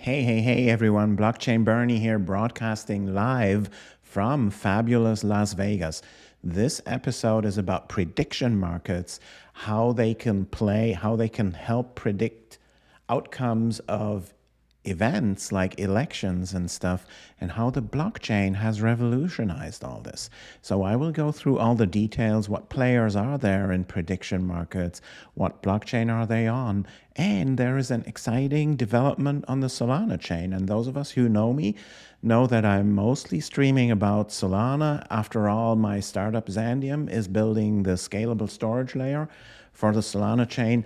Hey, everyone. Blockchain Bernie here, broadcasting live from fabulous Las Vegas. This episode is about prediction markets, how they can help predict outcomes of events like elections and stuff, and how the blockchain has revolutionized all this. So I will go through all the details, what players are there in prediction markets, what blockchain are they on, and there is an exciting development on the Solana chain. And those of us who know me know that I'm mostly streaming about Solana. After all, my startup Xandeum is building the scalable storage layer for the Solana chain.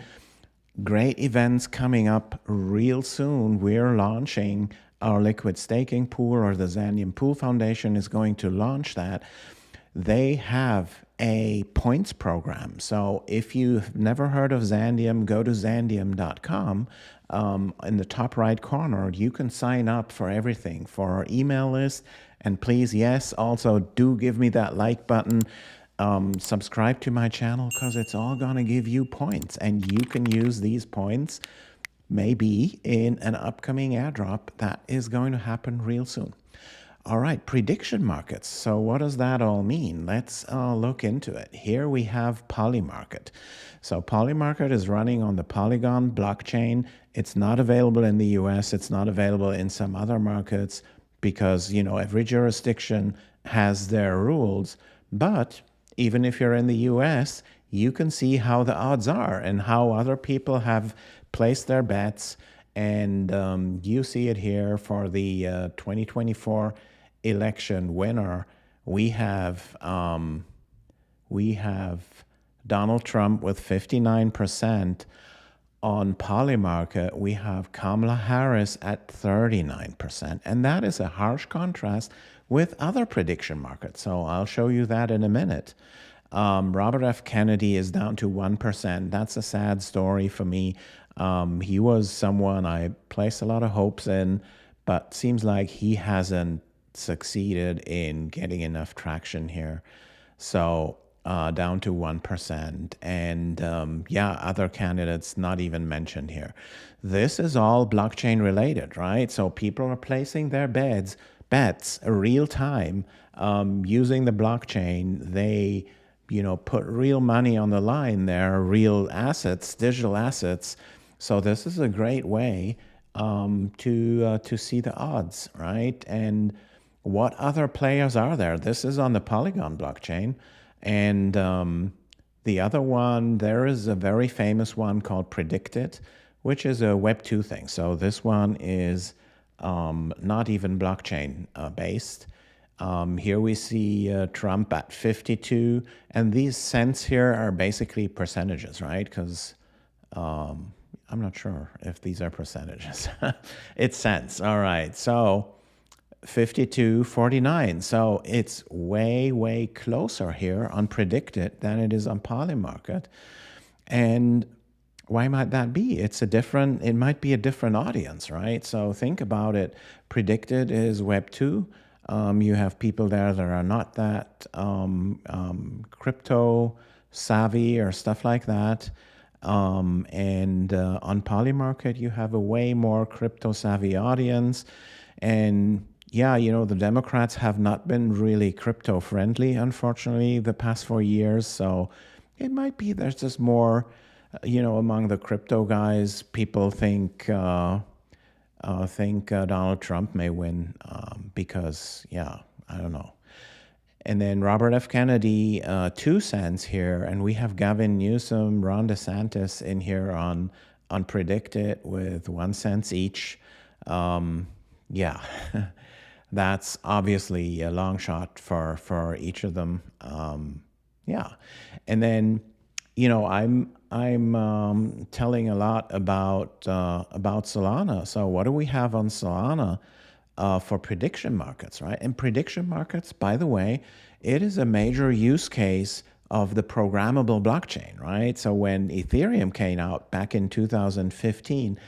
Great events coming up real soon. We're launching our liquid staking pool, or the Xandeum Pool Foundation is going to launch that. They have a points program. So if you've never heard of Xandeum, go to xandeum.com. In the top right corner, you can sign up for everything, for our email list. And please, yes, also do give me that like button. Subscribe to my channel, because it's all going to give you points, and you can use these points maybe in an upcoming airdrop that is going to happen real soon. All right, prediction markets. So what does that all mean? Let's look into it. Here we have PolyMarket. So PolyMarket is running on the Polygon blockchain. It's not available in the US. It's not available in some other markets because, every jurisdiction has their rules. But even if you're in the US, you can see how the odds are and how other people have placed their bets. And you see it here for the 2024 election winner. We have Donald Trump with 59%. On PolyMarket, we have Kamala Harris at 39%. And that is a harsh contrast with other prediction markets. So I'll show you that in a minute. Robert F. Kennedy is down to 1%. That's a sad story for me. He was someone I placed a lot of hopes in, but seems like he hasn't succeeded in getting enough traction here. So down to 1%. And other candidates not even mentioned here. This is all blockchain related, right? So people are placing their bets real time using the blockchain. They put real money on the line there, real assets, digital assets. So this is a great way to see the odds, right? And what other players are there? This is on the Polygon blockchain. And the other one, there is a very famous one called Predicted, which is a Web 2 thing. So this one is not even blockchain based. Here we see Trump at 52, and these cents here are basically percentages, right? Because I'm not sure if these are percentages. It's cents. All right. So 52.49. So it's way closer here on Predicted than it is on PolyMarket. And why might that be? It might be a different audience, right? So think about it. Predicted is Web 2. You have people there that are not that crypto savvy or stuff like that. And on PolyMarket, you have a way more crypto savvy audience. And the Democrats have not been really crypto friendly, unfortunately, the past 4 years. So it might be there's just more, among the crypto guys, people think Donald Trump may win because, I don't know. And then Robert F. Kennedy, 2 cents here. And we have Gavin Newsom, Ron DeSantis in here on Predicted with 1 cent each. That's obviously a long shot for each of them. And then, I'm telling a lot about Solana. So what do we have on Solana for prediction markets, right? And prediction markets, by the way, it is a major use case of the programmable blockchain, right? So when Ethereum came out back in 2015,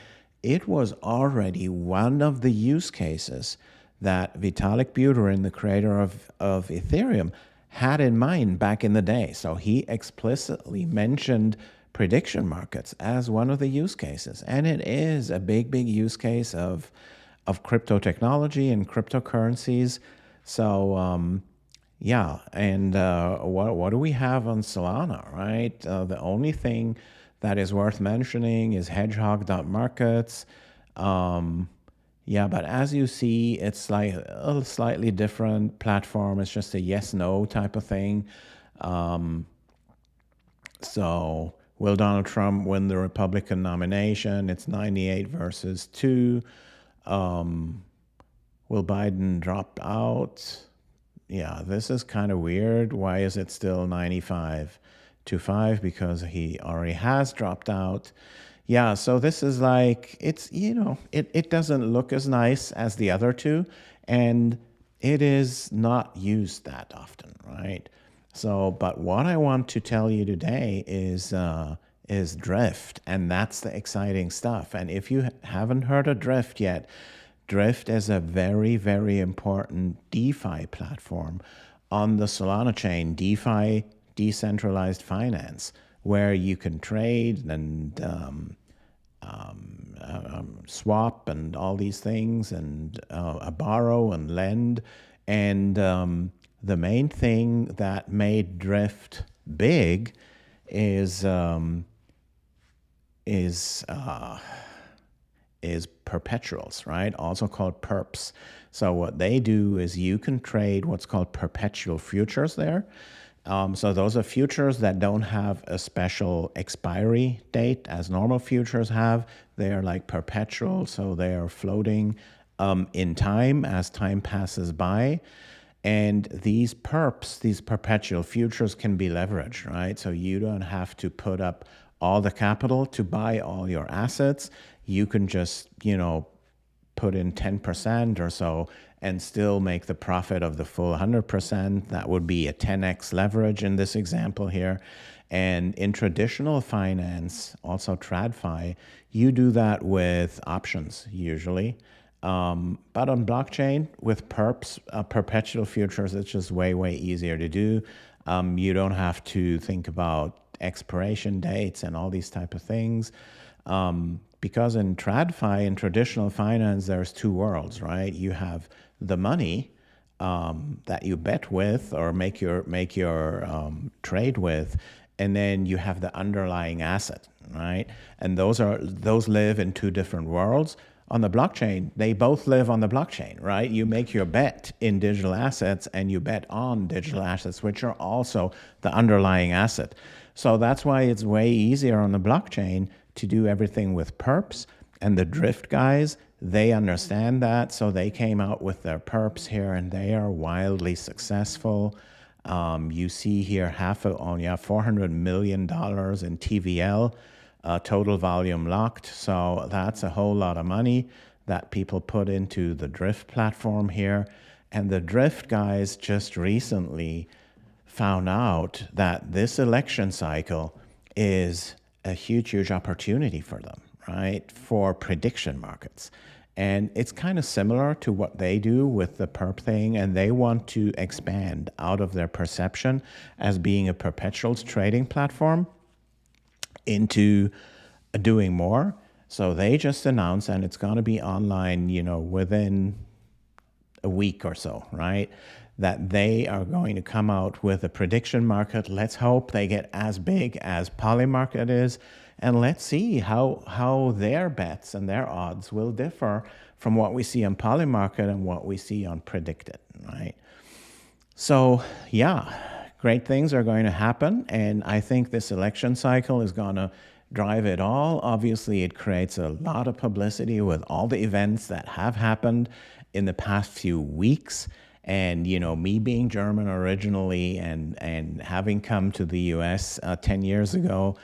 it was already one of the use cases that Vitalik Buterin, the creator of Ethereum, had in mind back in the day. So he explicitly mentioned prediction markets as one of the use cases. And it is a big use case of of crypto technology and cryptocurrencies. So yeah, and what do we have on Solana, right? The only thing that is worth mentioning is Hedgehog Markets. Yeah, but as you see, it's like a slightly different platform. It's just a yes/no type of thing. So will Donald Trump win the Republican nomination? It's 98 versus 2. Will Biden drop out? Yeah, this is kind of weird. Why is it still 95 to 5? Because he already has dropped out. Yeah, so this is like, it's, it doesn't look as nice as the other two, and it is not used that often, right? So, but what I want to tell you today is Drift, and that's the exciting stuff. And if you haven't heard of Drift yet, Drift is a very, very important DeFi platform on the Solana chain, DeFi, decentralized finance, where you can trade and swap and all these things and borrow and lend. And the main thing that made Drift big is perpetuals, right? Also called perps. So what they do is you can trade what's called perpetual futures there. So those are futures that don't have a special expiry date as normal futures have. They are like perpetual, so they are floating in time as time passes by. And these perps, these perpetual futures, can be leveraged, right? So you don't have to put up all the capital to buy all your assets. You can just, put in 10% or so and still make the profit of the full 100%. That would be a 10x leverage in this example here. And in traditional finance, also TradFi, you do that with options usually. But on blockchain with perps, perpetual futures, it's just way, way easier to do. You don't have to think about expiration dates and all these type of things. Because in TradFi, in traditional finance, there's two worlds, right? You have the money that you bet with or make your trade with, and then you have the underlying asset, right? And those live in two different worlds. On the blockchain, they both live on the blockchain, right? You make your bet in digital assets and you bet on digital assets, which are also the underlying asset. So that's why it's way easier on the blockchain to do everything with perps. And the Drift guys, they understand that. So they came out with their perps here and they are wildly successful. You see here $400 million in TVL, total volume locked. So that's a whole lot of money that people put into the Drift platform here. And the Drift guys just recently found out that this election cycle is a huge, huge opportunity for them, right? For prediction markets. And it's kind of similar to what they do with the perp thing, and they want to expand out of their perception as being a perpetuals trading platform into doing more. So they just announced, and it's going to be online, within a week or so, right? That they are going to come out with a prediction market. Let's hope they get as big as PolyMarket is, and let's see how their bets and their odds will differ from what we see on PolyMarket and what we see on Predicted, right? So yeah, great things are going to happen, and I think this election cycle is going to drive it all. Obviously, it creates a lot of publicity with all the events that have happened in the past few weeks. And, me being German originally and having come to the US 10 years ago,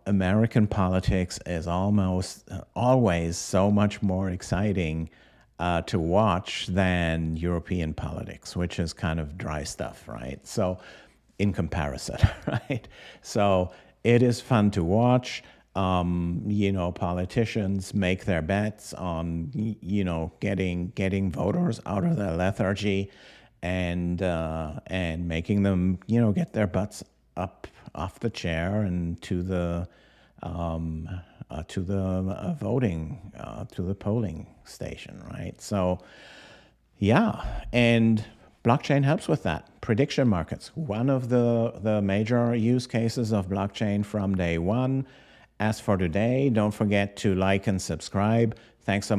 American politics is almost always so much more exciting to watch than European politics, which is kind of dry stuff, right? So in comparison, right? So it is fun to watch. Politicians make their bets on, getting voters out of their lethargy and making them, get their butts up off the chair and to the voting, to the polling station, right? So, yeah, and blockchain helps with that. Prediction markets, one of the major use cases of blockchain from day one. As for today, don't forget to like and subscribe. Thanks so much.